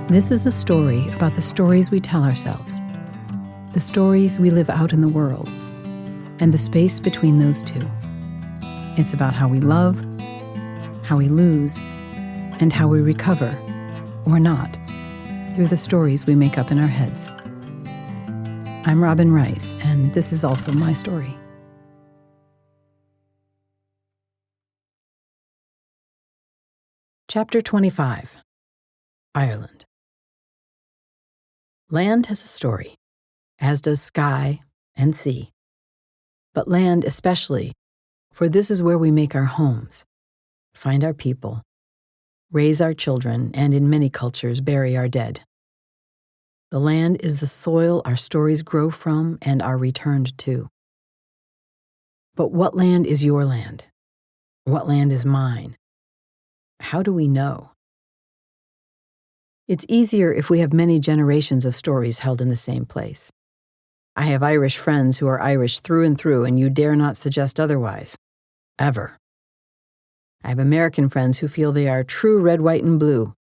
This is a story about the stories we tell ourselves, the stories we live out in the world, and the space between those two. It's about how we love, how we lose, and how we recover, or not, through the stories we make up in our heads. I'm Robin Rice, and this is also my story. Chapter 25. Ireland. Land has a story, as does sky and sea. But land especially, for this is where we make our homes, find our people, raise our children, and in many cultures bury our dead. The land is the soil our stories grow from and are returned to. But what land is your land? What land is mine? How do we know? It's easier if we have many generations of stories held in the same place. I have Irish friends who are Irish through and through, and you dare not suggest otherwise. Ever. I have American friends who feel they are true red, white, and blue.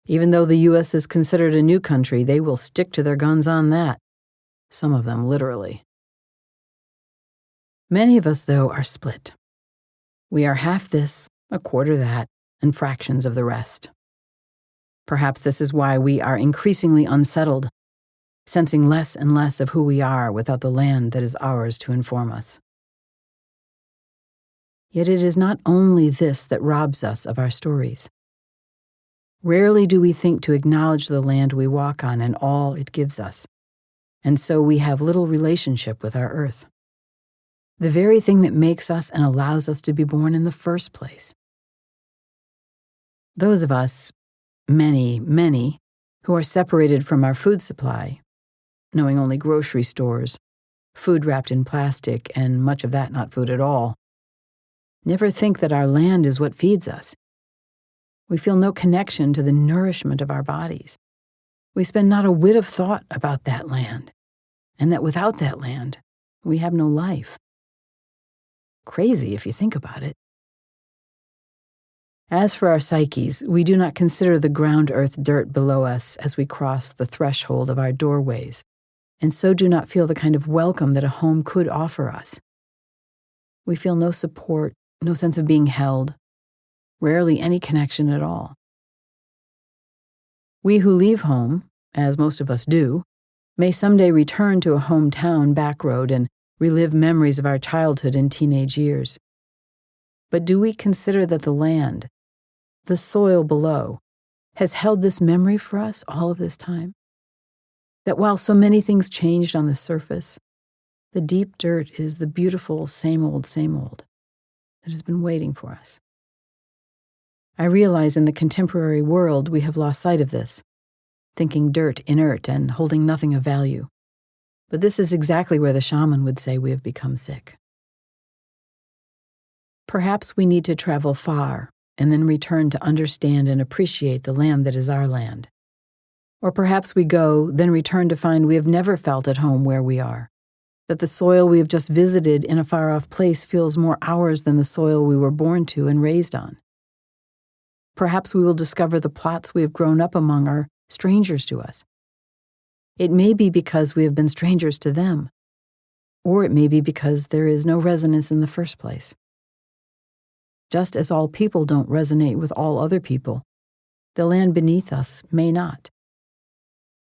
Even though the U.S. is considered a new country, they will stick to their guns on that. Some of them literally. Many of us, though, are split. We are half this, a quarter that, and fractions of the rest. Perhaps this is why we are increasingly unsettled, sensing less and less of who we are without the land that is ours to inform us. Yet it is not only this that robs us of our stories. Rarely do we think to acknowledge the land we walk on and all it gives us, and so we have little relationship with our earth. The very thing that makes us and allows us to be born in the first place. Those of us, many, who are separated from our food supply, knowing only grocery stores, food wrapped in plastic, and much of that not food at all, never think that our land is what feeds us. We feel no connection to the nourishment of our bodies. We spend not a whit of thought about that land, and that without that land, we have no life. Crazy if you think about it. As for our psyches, we do not consider the ground earth dirt below us as we cross the threshold of our doorways, and so do not feel the kind of welcome that a home could offer us. We feel no support, no sense of being held, rarely any connection at all. We who leave home, as most of us do, may someday return to a hometown back road and relive memories of our childhood and teenage years. But do we consider that the land, the soil below, has held this memory for us all of this time? That while so many things changed on the surface, the deep dirt is the beautiful same old that has been waiting for us. I realize in the contemporary world we have lost sight of this, thinking dirt inert and holding nothing of value. But this is exactly where the shaman would say we have become sick. Perhaps we need to travel far and then return to understand and appreciate the land that is our land. Or perhaps we go, then return to find we have never felt at home where we are, that the soil we have just visited in a far-off place feels more ours than the soil we were born to and raised on. Perhaps we will discover the plots we have grown up among are strangers to us. It may be because we have been strangers to them, or it may be because there is no resonance in the first place. Just as all people don't resonate with all other people, the land beneath us may not.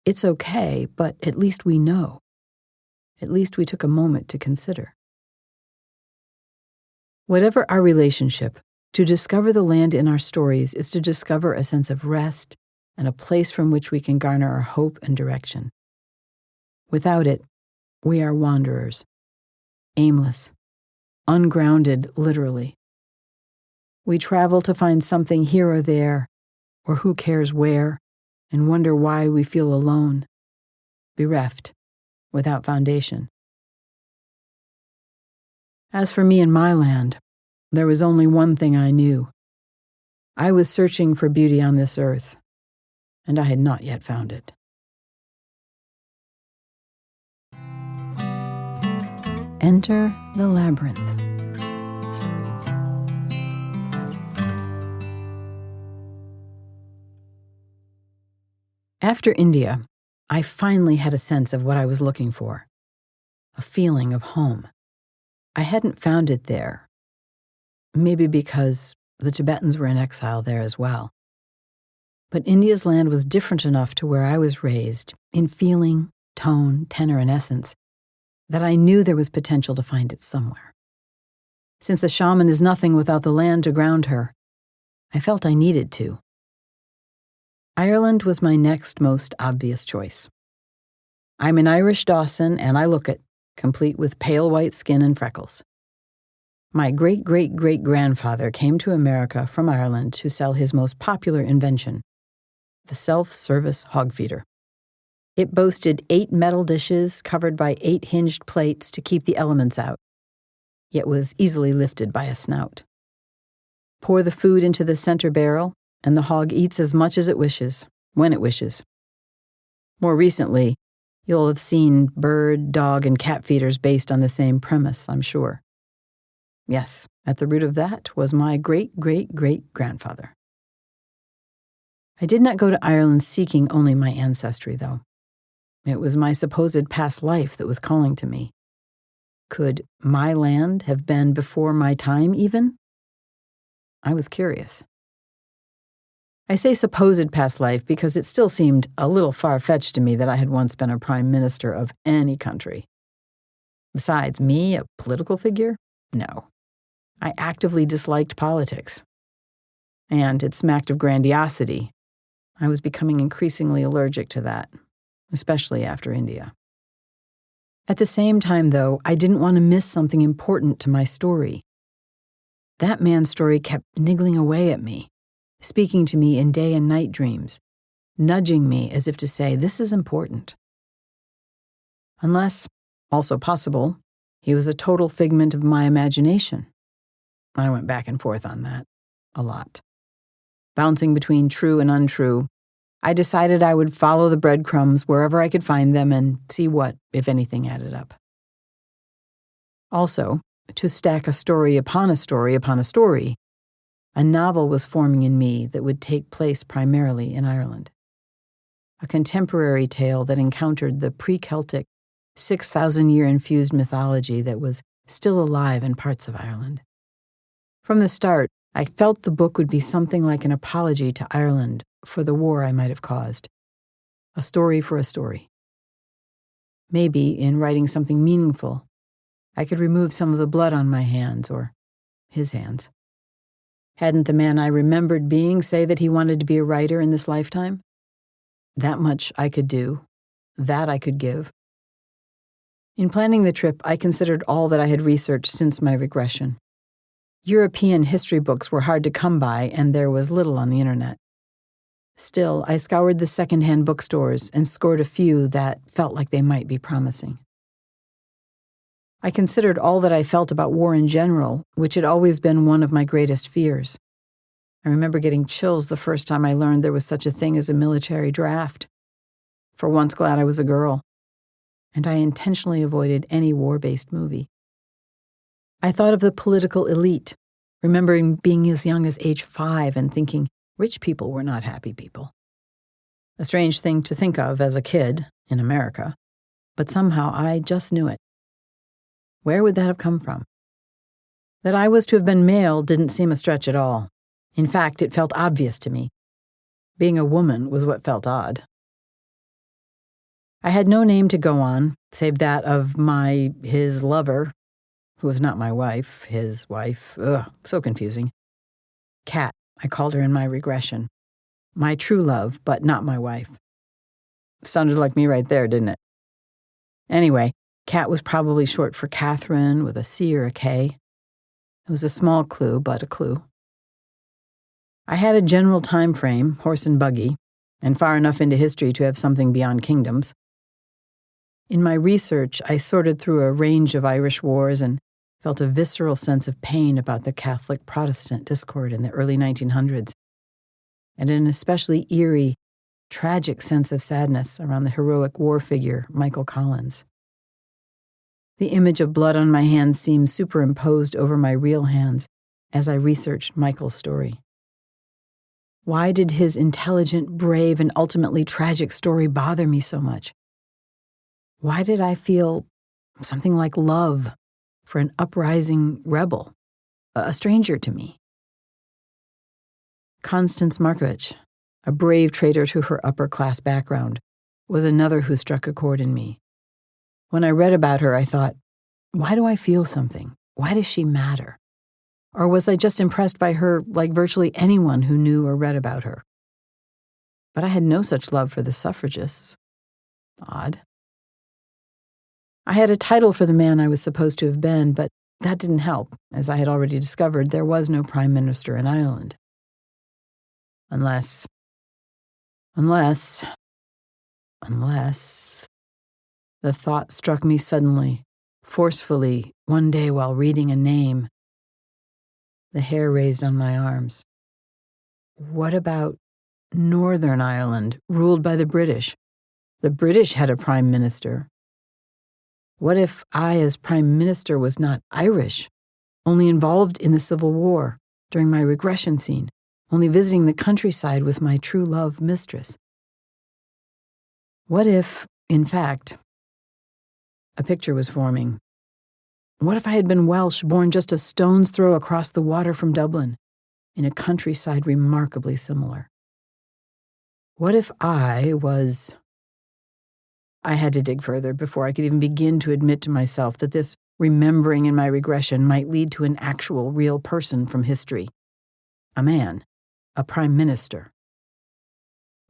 It's okay, but at least we know. At least we took a moment to consider. Whatever our relationship, to discover the land in our stories is to discover a sense of rest and a place from which we can garner our hope and direction. Without it, we are wanderers, aimless, ungrounded literally. We travel to find something here or there, or who cares where, and wonder why we feel alone, bereft, without foundation. As for me and my land, there was only one thing I knew. I was searching for beauty on this earth, and I had not yet found it. Enter the labyrinth. After India, I finally had a sense of what I was looking for, a feeling of home. I hadn't found it there, maybe because the Tibetans were in exile there as well. But India's land was different enough to where I was raised, in feeling, tone, tenor, and essence, that I knew there was potential to find it somewhere. Since a shaman is nothing without the land to ground her, I felt I needed to. Ireland was my next most obvious choice. I'm an Irish Dawson, and I look it, complete with pale white skin and freckles. My great-great-great-grandfather came to America from Ireland to sell his most popular invention, the self-service hog feeder. It boasted 8 metal dishes covered by 8 hinged plates to keep the elements out, yet was easily lifted by a snout. Pour the food into the center barrel, and the hog eats as much as it wishes, when it wishes. More recently, you'll have seen bird, dog, and cat feeders based on the same premise, I'm sure. Yes, at the root of that was my great-great-great-grandfather. I did not go to Ireland seeking only my ancestry, though. It was my supposed past life that was calling to me. Could my land have been before my time, even? I was curious. I say supposed past life because it still seemed a little far-fetched to me that I had once been a prime minister of any country. Besides, me, a political figure? No. I actively disliked politics. And it smacked of grandiosity. I was becoming increasingly allergic to that, especially after India. At the same time, though, I didn't want to miss something important to my story. That man's story kept niggling away at me, speaking to me in day and night dreams, nudging me as if to say, this is important. Unless, also possible, he was a total figment of my imagination. I went back and forth on that, a lot. Bouncing between true and untrue, I decided I would follow the breadcrumbs wherever I could find them and see what, if anything, added up. Also, to stack a story upon a story upon a story, a novel was forming in me that would take place primarily in Ireland. A contemporary tale that encountered the pre-Celtic, 6,000-year infused mythology that was still alive in parts of Ireland. From the start, I felt the book would be something like an apology to Ireland for the war I might have caused. A story for a story. Maybe, in writing something meaningful, I could remove some of the blood on my hands, or his hands. Hadn't the man I remembered being say that he wanted to be a writer in this lifetime? That much I could do. That I could give. In planning the trip, I considered all that I had researched since my regression. European history books were hard to come by, and there was little on the internet. Still, I scoured the second-hand bookstores and scored a few that felt like they might be promising. I considered all that I felt about war in general, which had always been one of my greatest fears. I remember getting chills the first time I learned there was such a thing as a military draft. For once glad I was a girl. And I intentionally avoided any war-based movie. I thought of the political elite, remembering being as young as age 5 and thinking rich people were not happy people. A strange thing to think of as a kid in America, but somehow I just knew it. Where would that have come from? That I was to have been male didn't seem a stretch at all. In fact, it felt obvious to me. Being a woman was what felt odd. I had no name to go on, save that of his lover, who was not my wife, his wife. Ugh, so confusing. Cat, I called her in my regression. My true love, but not my wife. Sounded like me right there, didn't it? Anyway, Cat was probably short for Catherine with a C or a K. It was a small clue, but a clue. I had a general time frame, horse and buggy, and far enough into history to have something beyond kingdoms. In my research, I sorted through a range of Irish wars and felt a visceral sense of pain about the Catholic-Protestant discord in the early 1900s, and an especially eerie, tragic sense of sadness around the heroic war figure, Michael Collins. The image of blood on my hands seemed superimposed over my real hands as I researched Michael's story. Why did his intelligent, brave, and ultimately tragic story bother me so much? Why did I feel something like love for an uprising rebel, a stranger to me? Constance Markovich, a brave traitor to her upper-class background, was another who struck a chord in me. When I read about her, I thought, why do I feel something? Why does she matter? Or was I just impressed by her like virtually anyone who knew or read about her? But I had no such love for the suffragists. Odd. I had a title for the man I was supposed to have been, but that didn't help. As I had already discovered, there was no prime minister in Ireland. Unless, the thought struck me suddenly, forcefully, one day while reading a name. The hair raised on my arms. What about Northern Ireland, ruled by the British? The British had a prime minister. What if I, as prime minister, was not Irish, only involved in the Civil War during my regression scene, only visiting the countryside with my true love mistress? What if, in fact, a picture was forming? What if I had been Welsh, born just a stone's throw across the water from Dublin, in a countryside remarkably similar? What if I had to dig further before I could even begin to admit to myself that this remembering in my regression might lead to an actual, real person from history. A man, a prime minister.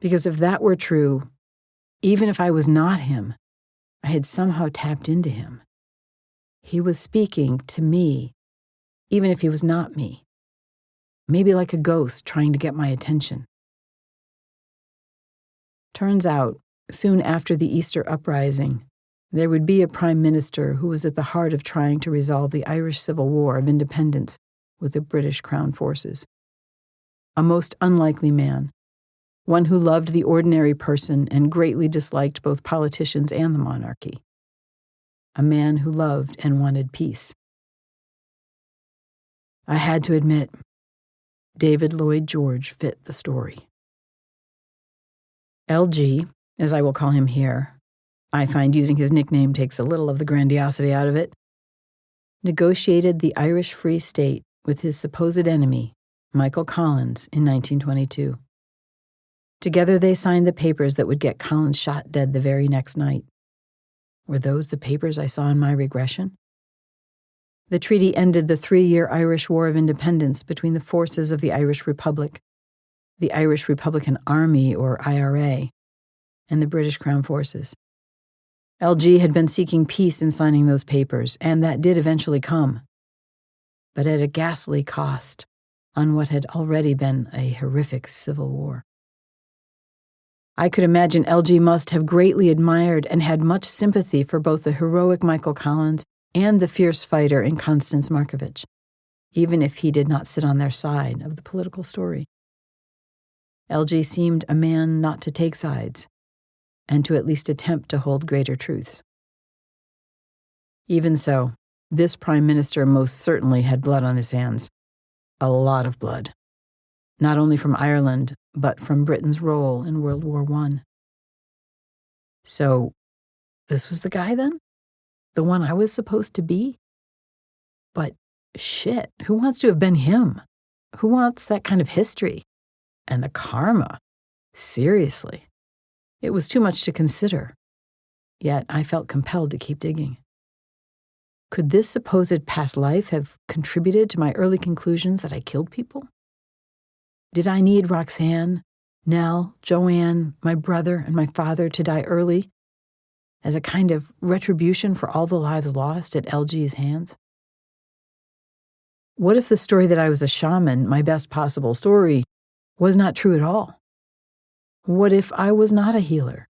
Because if that were true, even if I was not him, I had somehow tapped into him. He was speaking to me, even if he was not me. Maybe like a ghost trying to get my attention. Turns out, soon after the Easter uprising, there would be a prime minister who was at the heart of trying to resolve the Irish Civil War of Independence with the British Crown forces. A most unlikely man, one who loved the ordinary person and greatly disliked both politicians and the monarchy. A man who loved and wanted peace. I had to admit, David Lloyd George fit the story. LG, as I will call him here, I find using his nickname takes a little of the grandiosity out of it, negotiated the Irish Free State with his supposed enemy, Michael Collins, in 1922. Together they signed the papers that would get Collins shot dead the very next night. Were those the papers I saw in my regression? The treaty ended the 3-year Irish War of Independence between the forces of the Irish Republic, the Irish Republican Army, or IRA, and the British Crown forces. LG had been seeking peace in signing those papers, and that did eventually come, but at a ghastly cost on what had already been a horrific civil war. I could imagine LG must have greatly admired and had much sympathy for both the heroic Michael Collins and the fierce fighter in Constance Markovich, even if he did not sit on their side of the political story. LG seemed a man not to take sides, and to at least attempt to hold greater truths. Even so, this prime minister most certainly had blood on his hands. A lot of blood. Not only from Ireland, but from Britain's role in World War I. So, this was the guy then? The one I was supposed to be? But shit, who wants to have been him? Who wants that kind of history? And the karma? Seriously. It was too much to consider. Yet I felt compelled to keep digging. Could this supposed past life have contributed to my early conclusions that I killed people? Did I need Roxanne, Nell, Joanne, my brother, and my father to die early as a kind of retribution for all the lives lost at LG's hands? What if the story that I was a shaman, my best possible story, was not true at all? What if I was not a healer,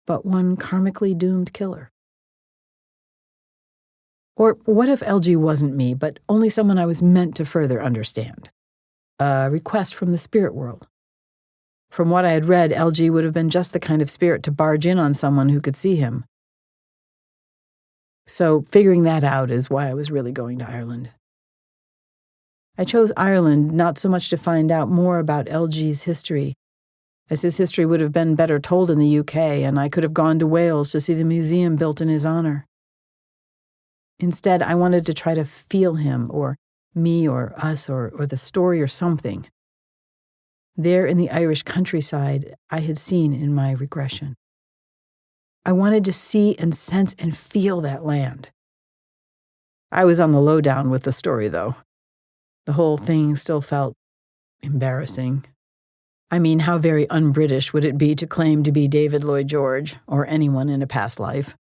but one karmically doomed killer? Or what if LG wasn't me, but only someone I was meant to further understand? A request from the spirit world. From what I had read, LG would have been just the kind of spirit to barge in on someone who could see him. So figuring that out is why I was really going to Ireland. I chose Ireland not so much to find out more about LG's history, as his history would have been better told in the UK, and I could have gone to Wales to see the museum built in his honor. Instead, I wanted to try to feel him, or me, or us, or the story, or something. There in the Irish countryside I had seen in my regression. I wanted to see and sense and feel that land. I was on the lowdown with the story, though. The whole thing still felt embarrassing. I mean, how very un-British would it be to claim to be David Lloyd George, or anyone in a past life?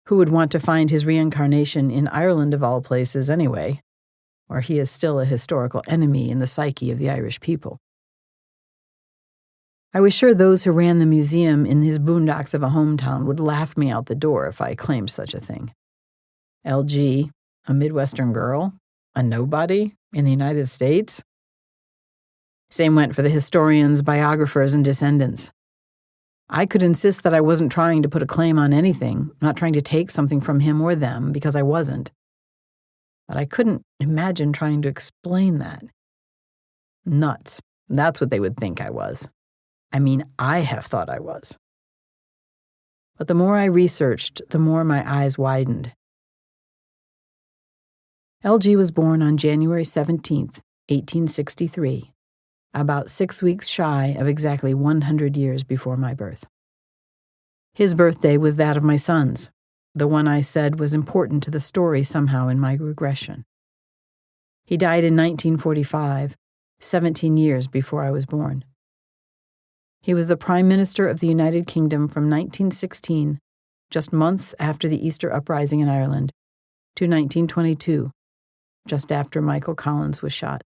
Who would want to find his reincarnation in Ireland of all places anyway, where he is still a historical enemy in the psyche of the Irish people? I was sure those who ran the museum in his boondocks of a hometown would laugh me out the door if I claimed such a thing. LG, a Midwestern girl, a nobody in the United States? Same went for the historians, biographers, and descendants. I could insist that I wasn't trying to put a claim on anything, not trying to take something from him or them, because I wasn't. But I couldn't imagine trying to explain that. Nuts. That's what they would think I was. I mean, I have thought I was. But the more I researched, the more my eyes widened. LG was born on January 17th, 1863, about 6 weeks shy of exactly 100 years before my birth. His birthday was that of my son's, the one I said was important to the story somehow in my regression. He died in 1945, 17 years before I was born. He was the Prime Minister of the United Kingdom from 1916, just months after the Easter Uprising in Ireland, to 1922, just after Michael Collins was shot.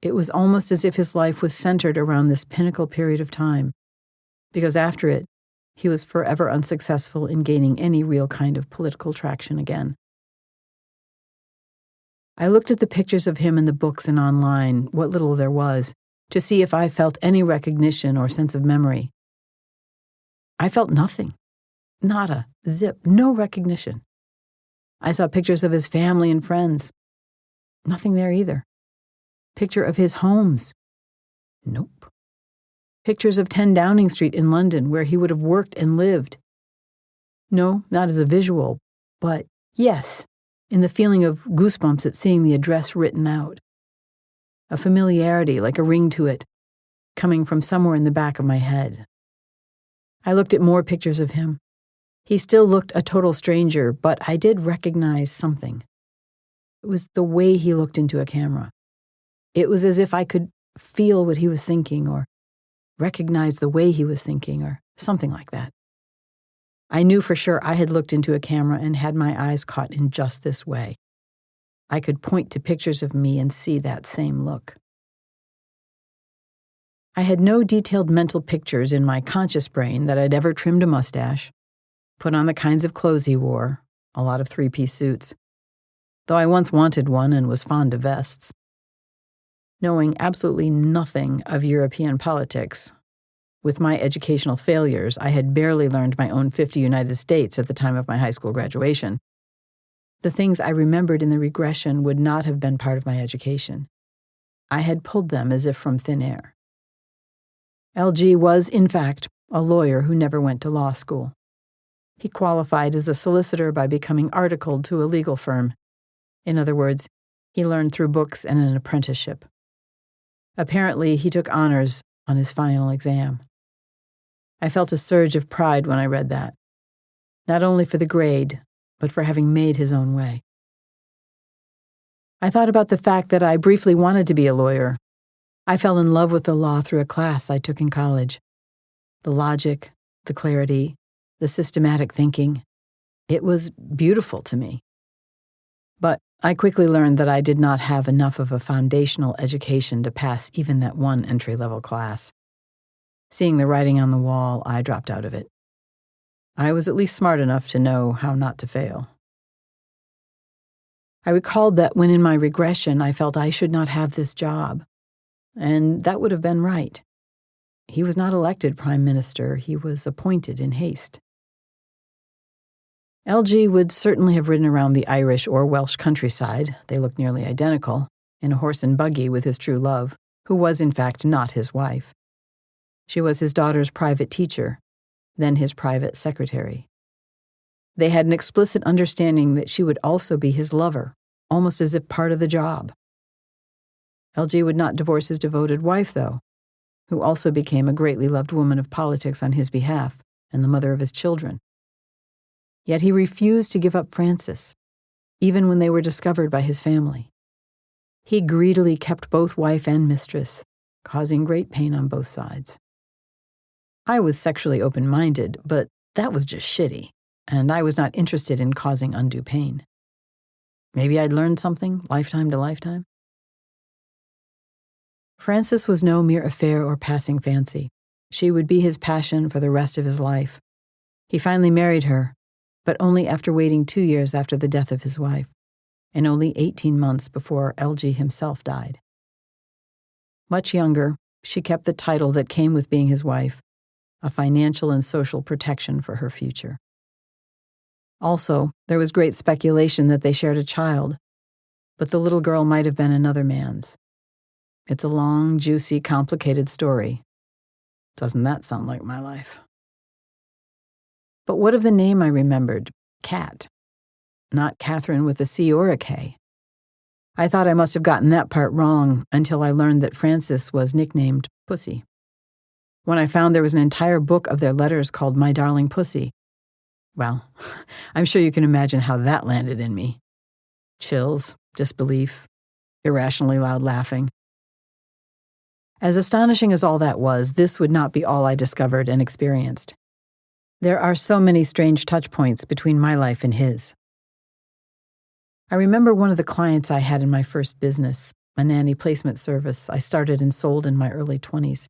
It was almost as if his life was centered around this pinnacle period of time, because after it, he was forever unsuccessful in gaining any real kind of political traction again. I looked at the pictures of him in the books and online, what little there was, to see if I felt any recognition or sense of memory. I felt nothing. Nada, zip, no recognition. I saw pictures of his family and friends. Nothing there either. Picture of his homes. Nope. Pictures of 10 Downing Street in London, where he would have worked and lived. No, not as a visual, but yes, in the feeling of goosebumps at seeing the address written out. A familiarity, like a ring to it, coming from somewhere in the back of my head. I looked at more pictures of him. He still looked a total stranger, but I did recognize something. It was the way he looked into a camera. It was as if I could feel what he was thinking, or recognize the way he was thinking, or something like that. I knew for sure I had looked into a camera and had my eyes caught in just this way. I could point to pictures of me and see that same look. I had no detailed mental pictures in my conscious brain that I'd ever trimmed a mustache, put on the kinds of clothes he wore, a lot of three-piece suits, though I once wanted one and was fond of vests. Knowing absolutely nothing of European politics, with my educational failures, I had barely learned my own 50 United States at the time of my high school graduation. The things I remembered in the regression would not have been part of my education. I had pulled them as if from thin air. LG was, in fact, a lawyer who never went to law school. He qualified as a solicitor by becoming articled to a legal firm. In other words, he learned through books and an apprenticeship. Apparently, he took honors on his final exam. I felt a surge of pride when I read that, not only for the grade, but for having made his own way. I thought about the fact that I briefly wanted to be a lawyer. I fell in love with the law through a class I took in college. The logic, the clarity, the systematic thinking. It was beautiful to me. But I quickly learned that I did not have enough of a foundational education to pass even that one entry-level class. Seeing the writing on the wall, I dropped out of it. I was at least smart enough to know how not to fail. I recalled that when in my regression I felt I should not have this job, and that would have been right. He was not elected prime minister, he was appointed in haste. LG would certainly have ridden around the Irish or Welsh countryside, they looked nearly identical, in a horse and buggy with his true love, who was in fact not his wife. She was his daughter's private teacher, then his private secretary. They had an explicit understanding that she would also be his lover, almost as if part of the job. LG would not divorce his devoted wife, though, who also became a greatly loved woman of politics on his behalf and the mother of his children. Yet he refused to give up Frances, even when they were discovered by his family. He greedily kept both wife and mistress, causing great pain on both sides. I was sexually open-minded, but that was just shitty, and I was not interested in causing undue pain. Maybe I'd learned something, lifetime to lifetime. Frances was no mere affair or passing fancy. She would be his passion for the rest of his life. He finally married her, but only after waiting 2 years after the death of his wife, and only 18 months before LG himself died. Much younger, she kept the title that came with being his wife, a financial and social protection for her future. Also, there was great speculation that they shared a child, but the little girl might have been another man's. It's a long, juicy, complicated story. Doesn't that sound like my life? But what of the name I remembered? Cat. Not Catherine with a C or a K. I thought I must have gotten that part wrong until I learned that Frances was nicknamed Pussy. When I found there was an entire book of their letters called My Darling Pussy, well, I'm sure you can imagine how that landed in me. Chills, disbelief, irrationally loud laughing. As astonishing as all that was, this would not be all I discovered and experienced. There are so many strange touch points between my life and his. I remember one of the clients I had in my first business, a nanny placement service I started and sold in my early 20s.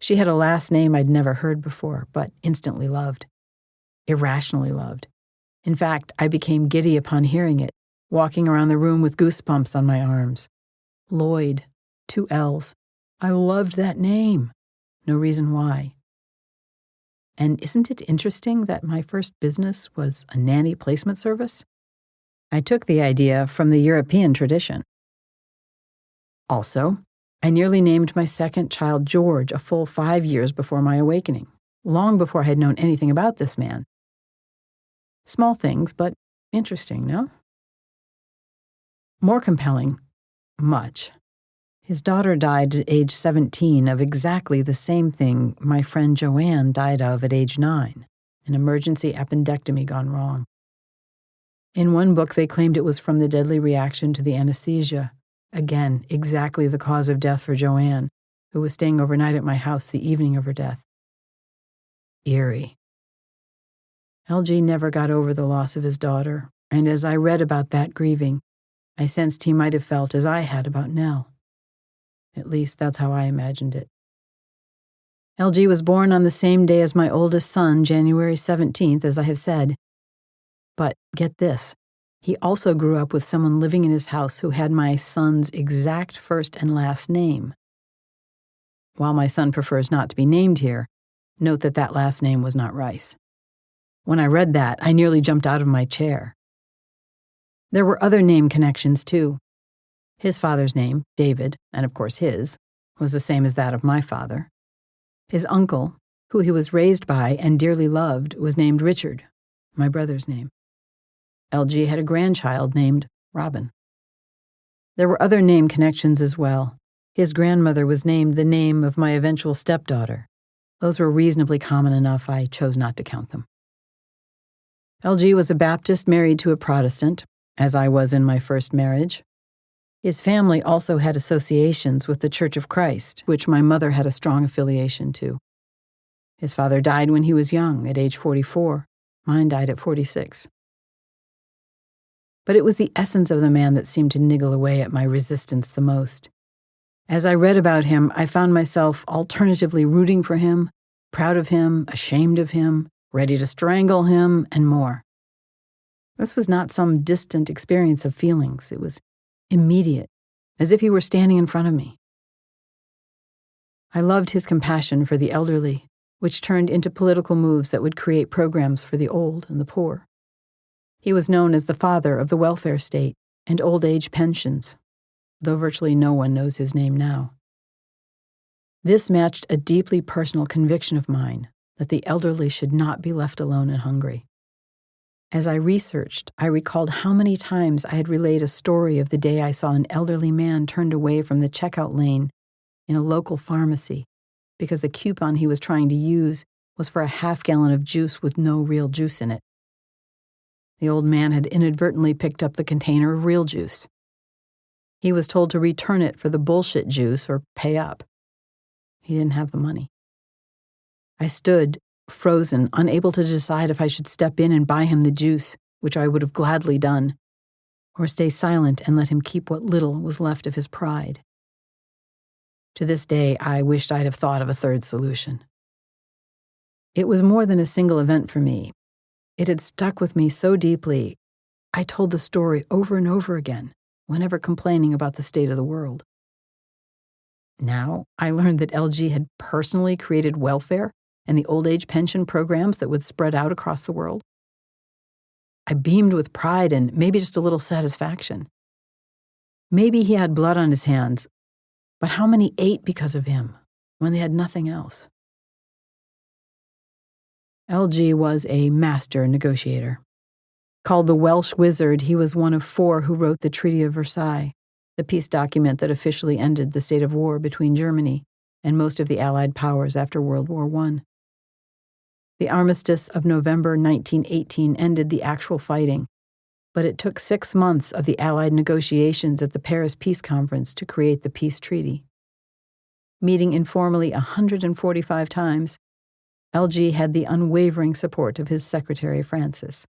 She had a last name I'd never heard before, but instantly loved. Irrationally loved. In fact, I became giddy upon hearing it, walking around the room with goosebumps on my arms. Lloyd, 2 L's. I loved that name. No reason why. And isn't it interesting that my first business was a nanny placement service? I took the idea from the European tradition. Also, I nearly named my second child George a full 5 years before my awakening, long before I had known anything about this man. Small things, but interesting, no? More compelling, much. His daughter died at age 17 of exactly the same thing my friend Joanne died of at age 9, an emergency appendectomy gone wrong. In one book, they claimed it was from the deadly reaction to the anesthesia. Again, exactly the cause of death for Joanne, who was staying overnight at my house the evening of her death. Eerie. LG never got over the loss of his daughter, and as I read about that grieving, I sensed he might have felt as I had about Nell. At least that's how I imagined it. LG was born on the same day as my oldest son, January 17th, as I have said. But get this, he also grew up with someone living in his house who had my son's exact first and last name. While my son prefers not to be named here, note that that last name was not Rice. When I read that, I nearly jumped out of my chair. There were other name connections, too. His father's name, David, and of course his, was the same as that of my father. His uncle, who he was raised by and dearly loved, was named Richard, my brother's name. LG had a grandchild named Robin. There were other name connections as well. His grandmother was named the name of my eventual stepdaughter. Those were reasonably common enough, I chose not to count them. LG was a Baptist married to a Protestant, as I was in my first marriage. His family also had associations with the Church of Christ, which my mother had a strong affiliation to. His father died when he was young, at age 44. Mine died at 46. But it was the essence of the man that seemed to niggle away at my resistance the most. As I read about him, I found myself alternatively rooting for him, proud of him, ashamed of him, ready to strangle him, and more. This was not some distant experience of feelings. It was immediate, as if he were standing in front of me. I loved his compassion for the elderly, which turned into political moves that would create programs for the old and the poor. He was known as the father of the welfare state and old age pensions. though virtually no one knows his name now. This matched a deeply personal conviction of mine that the elderly should not be left alone and hungry. As I researched, I recalled how many times I had relayed a story of the day I saw an elderly man turned away from the checkout lane in a local pharmacy because the coupon he was trying to use was for a half-gallon of juice with no real juice in it. The old man had inadvertently picked up the container of real juice. He was told to return it for the bullshit juice or pay up. He didn't have the money. I stood, frozen, unable to decide if I should step in and buy him the juice, which I would have gladly done, or stay silent and let him keep what little was left of his pride. To this day, I wished I'd have thought of a third solution. It was more than a single event for me. It had stuck with me so deeply, I told the story over and over again, whenever complaining about the state of the world. Now, I learned that LG had personally created welfare and the old age pension programs that would spread out across the world. I beamed with pride and maybe just a little satisfaction. Maybe he had blood on his hands, but how many ate because of him when they had nothing else? LG was a master negotiator. Called the Welsh Wizard, he was one of 4 who wrote the Treaty of Versailles, the peace document that officially ended the state of war between Germany and most of the Allied powers after World War I. The armistice of November 1918 ended the actual fighting, but it took 6 months of the Allied negotiations at the Paris Peace Conference to create the peace treaty. Meeting informally 145 times, LG had the unwavering support of his secretary, Frances.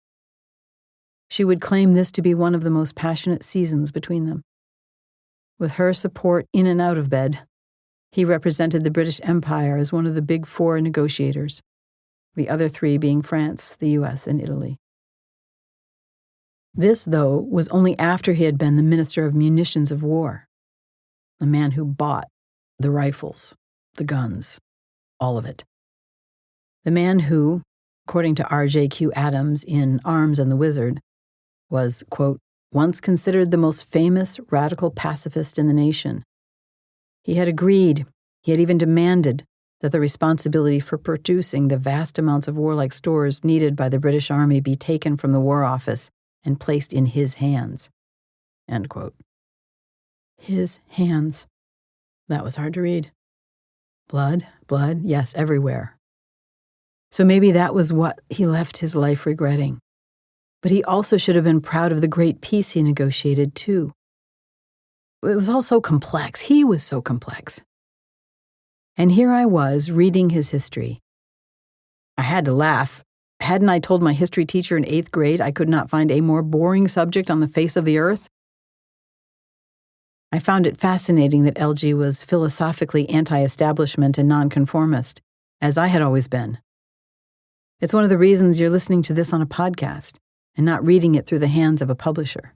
She would claim this to be one of the most passionate seasons between them. With her support in and out of bed, he represented the British Empire as one of the big 4 negotiators, the other 3 being France, the US, and Italy. This, though, was only after he had been the Minister of Munitions of War, the man who bought the rifles, the guns, all of it. The man who, according to R.J.Q. Adams in Arms and the Wizard, was, quote, once considered the most famous radical pacifist in the nation. He had agreed, he had even demanded, that the responsibility for producing the vast amounts of warlike stores needed by the British Army be taken from the War Office and placed in his hands. End quote. His hands. That was hard to read. Blood, yes, everywhere. So maybe that was what he left his life regretting. But he also should have been proud of the great peace he negotiated, too. It was all so complex. He was so complex. And here I was, reading his history. I had to laugh. Hadn't I told my history teacher in 8th grade I could not find a more boring subject on the face of the earth? I found it fascinating that LG was philosophically anti-establishment and nonconformist, as I had always been. It's one of the reasons you're listening to this on a podcast and not reading it through the hands of a publisher.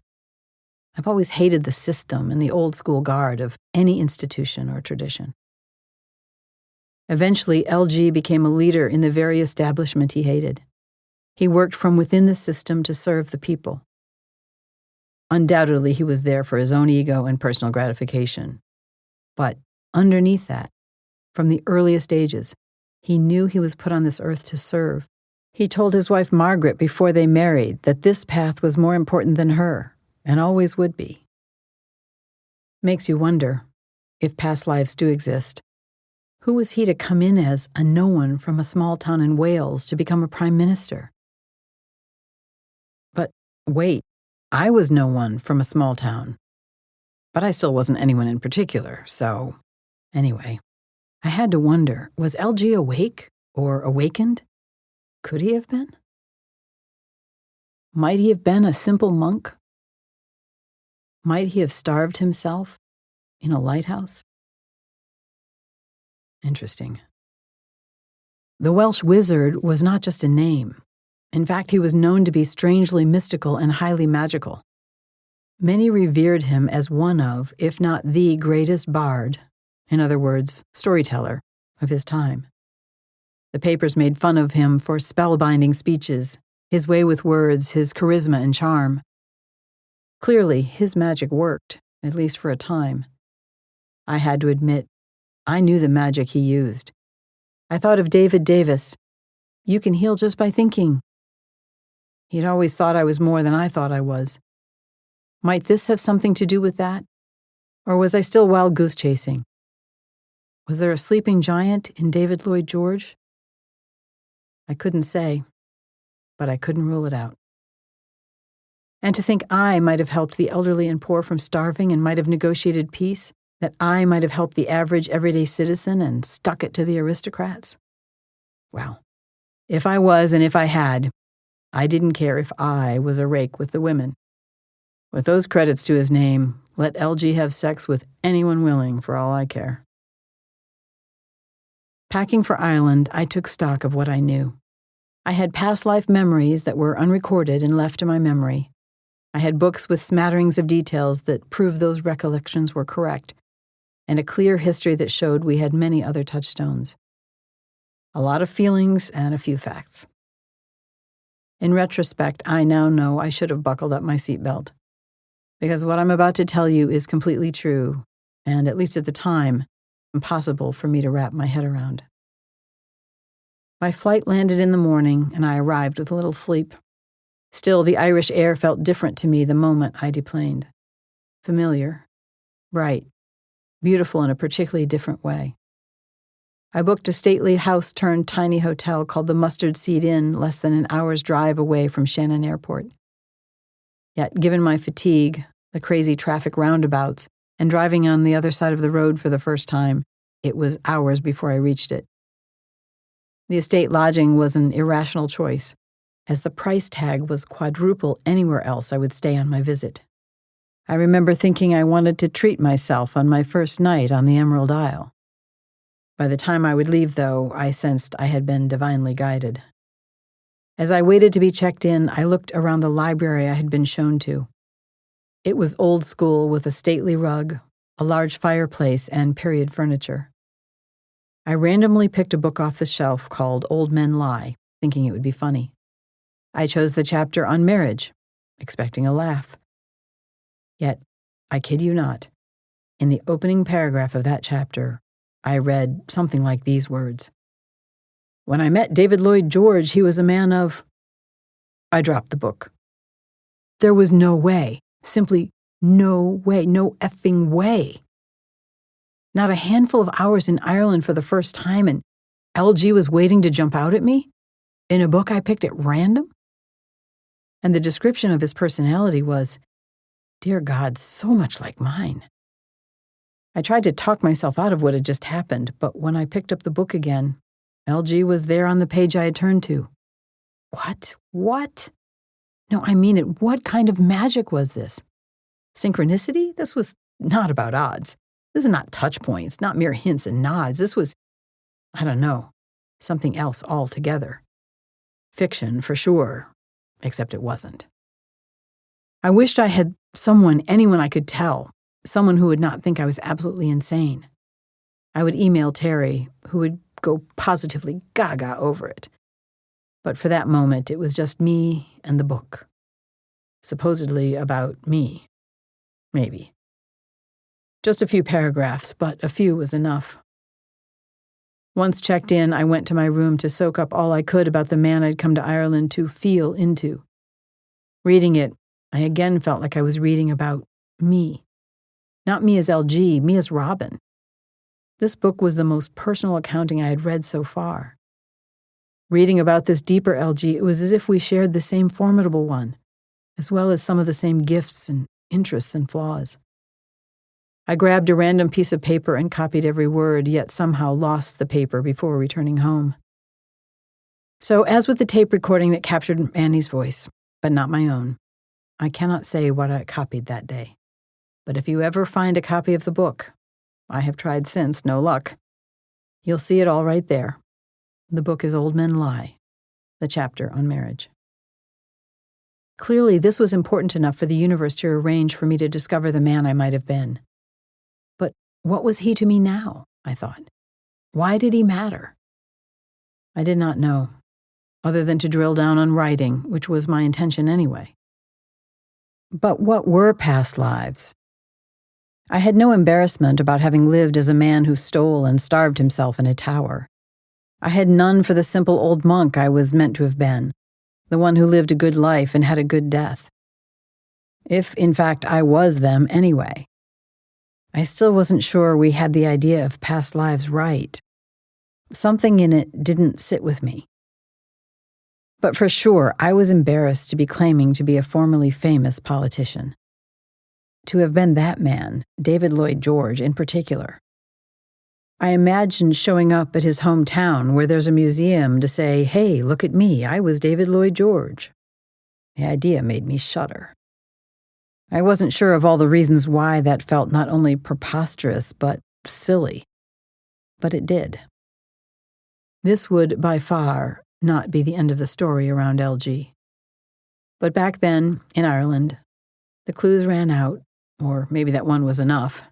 I've always hated the system and the old school guard of any institution or tradition. Eventually, LG became a leader in the very establishment he hated. He worked from within the system to serve the people. Undoubtedly, he was there for his own ego and personal gratification. But underneath that, from the earliest ages, he knew he was put on this earth to serve. He told his wife Margaret before they married that this path was more important than her, and always would be. Makes you wonder, if past lives do exist, who was he to come in as a no one from a small town in Wales to become a prime minister? But wait, I was no one from a small town. But I still wasn't anyone in particular, so anyway, I had to wonder, was LG awake or awakened? Could he have been? Might he have been a simple monk? Might he have starved himself in a lighthouse? Interesting. The Welsh Wizard was not just a name. In fact, he was known to be strangely mystical and highly magical. Many revered him as one of, if not the greatest bard, in other words, storyteller, of his time. The papers made fun of him for spellbinding speeches, his way with words, his charisma and charm. Clearly, his magic worked, at least for a time. I had to admit, I knew the magic he used. I thought of David Davis. You can heal just by thinking. He'd always thought I was more than I thought I was. Might this have something to do with that? Or was I still wild goose chasing? Was there a sleeping giant in David Lloyd George? I couldn't say, but I couldn't rule it out. And to think I might have helped the elderly and poor from starving and might have negotiated peace, that I might have helped the average everyday citizen and stuck it to the aristocrats? Well, if I was and if I had, I didn't care if I was a rake with the women. With those credits to his name, let LG have sex with anyone willing for all I care. Packing for Ireland, I took stock of what I knew. I had past life memories that were unrecorded and left to my memory. I had books with smatterings of details that proved those recollections were correct, and a clear history that showed we had many other touchstones. A lot of feelings and a few facts. In retrospect, I now know I should have buckled up my seatbelt, because what I'm about to tell you is completely true, and at least at the time, impossible for me to wrap my head around. My flight landed in the morning, and I arrived with a little sleep. Still, the Irish air felt different to me the moment I deplaned. Familiar, bright, beautiful in a particularly different way. I booked a stately house-turned-tiny hotel called the Mustard Seed Inn less than an hour's drive away from Shannon Airport. Yet, given my fatigue, the crazy traffic roundabouts, and driving on the other side of the road for the first time, it was hours before I reached it. The estate lodging was an irrational choice, as the price tag was quadruple anywhere else I would stay on my visit. I remember thinking I wanted to treat myself on my first night on the Emerald Isle. By the time I would leave, though, I sensed I had been divinely guided. As I waited to be checked in, I looked around the library I had been shown to. It was old school with a stately rug, a large fireplace, and period furniture. I randomly picked a book off the shelf called Old Men Lie, thinking it would be funny. I chose the chapter on marriage, expecting a laugh. Yet, I kid you not, in the opening paragraph of that chapter, I read something like these words. When I met David Lloyd George, he was a man of... I dropped the book. There was no way, simply no way, no effing way. Not a handful of hours in Ireland for the first time, and LG was waiting to jump out at me? In a book I picked at random? And the description of his personality was, dear God, so much like mine. I tried to talk myself out of what had just happened, but when I picked up the book again, LG was there on the page I had turned to. What? What? No, I mean it. What kind of magic was this? Synchronicity? This was not about odds. This is not touch points, not mere hints and nods. This was, I don't know, something else altogether. Fiction, for sure, except it wasn't. I wished I had anyone I could tell, someone who would not think I was absolutely insane. I would email Terry, who would go positively gaga over it. But for that moment, it was just me and the book. Supposedly about me. Maybe. Just a few paragraphs, but a few was enough. Once checked in, I went to my room to soak up all I could about the man I'd come to Ireland to feel into. Reading it, I again felt like I was reading about me. Not me as LG, me as Robin. This book was the most personal accounting I had read so far. Reading about this deeper LG, it was as if we shared the same formidable one, as well as some of the same gifts and interests and flaws. I grabbed a random piece of paper and copied every word, yet somehow lost the paper before returning home. So, as with the tape recording that captured Annie's voice, but not my own, I cannot say what I copied that day. But if you ever find a copy of the book, I have tried since, no luck, you'll see it all right there. The book is Old Men Lie, the chapter on marriage. Clearly, this was important enough for the universe to arrange for me to discover the man I might have been. But what was he to me now, I thought? Why did he matter? I did not know, other than to drill down on writing, which was my intention anyway. But what were past lives? I had no embarrassment about having lived as a man who stole and starved himself in a tower. I had none for the simple old monk I was meant to have been, the one who lived a good life and had a good death. If, in fact, I was them anyway. I still wasn't sure we had the idea of past lives right. Something in it didn't sit with me. But for sure, I was embarrassed to be claiming to be a formerly famous politician. To have been that man, David Lloyd George in particular. I imagined showing up at his hometown where there's a museum to say, "Hey, look at me, I was David Lloyd George." The idea made me shudder. I wasn't sure of all the reasons why that felt not only preposterous, but silly. But it did. This would, by far, not be the end of the story around LG. But back then, in Ireland, the clues ran out, or maybe that one was enough,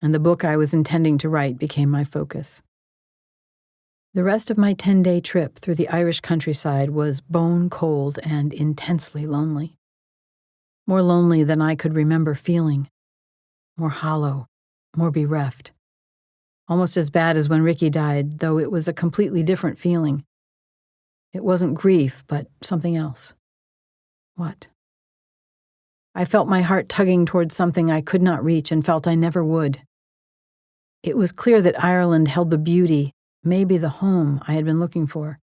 and the book I was intending to write became my focus. The rest of my 10-day trip through the Irish countryside was bone-cold and intensely lonely. More lonely than I could remember feeling. More hollow, more bereft. Almost as bad as when Ricky died, though it was a completely different feeling. It wasn't grief, but something else. What? I felt my heart tugging towards something I could not reach and felt I never would. It was clear that Ireland held the beauty, maybe the home I had been looking for.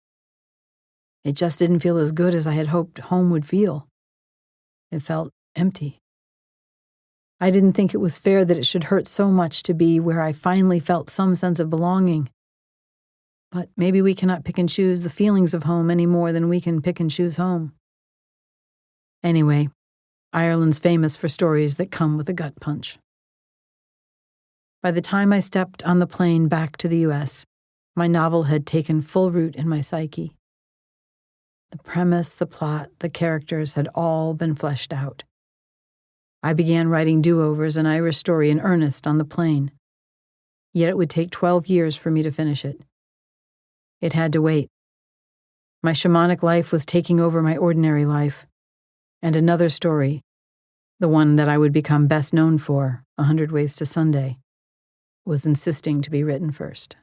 It just didn't feel as good as I had hoped home would feel. It felt empty. I didn't think it was fair that it should hurt so much to be where I finally felt some sense of belonging. But maybe we cannot pick and choose the feelings of home any more than we can pick and choose home. Anyway, Ireland's famous for stories that come with a gut punch. By the time I stepped on the plane back to the U.S., my novel had taken full root in my psyche. The premise, the plot, the characters had all been fleshed out. I began writing do-overs an Irish story in earnest on the plane. Yet it would take 12 years for me to finish it. It had to wait. My shamanic life was taking over my ordinary life, and another story, the one that I would become best known for, 100 Ways to Sunday, was insisting to be written first.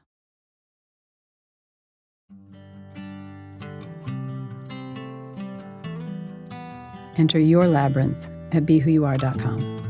Enter your labyrinth at BeWhoYouAre.com.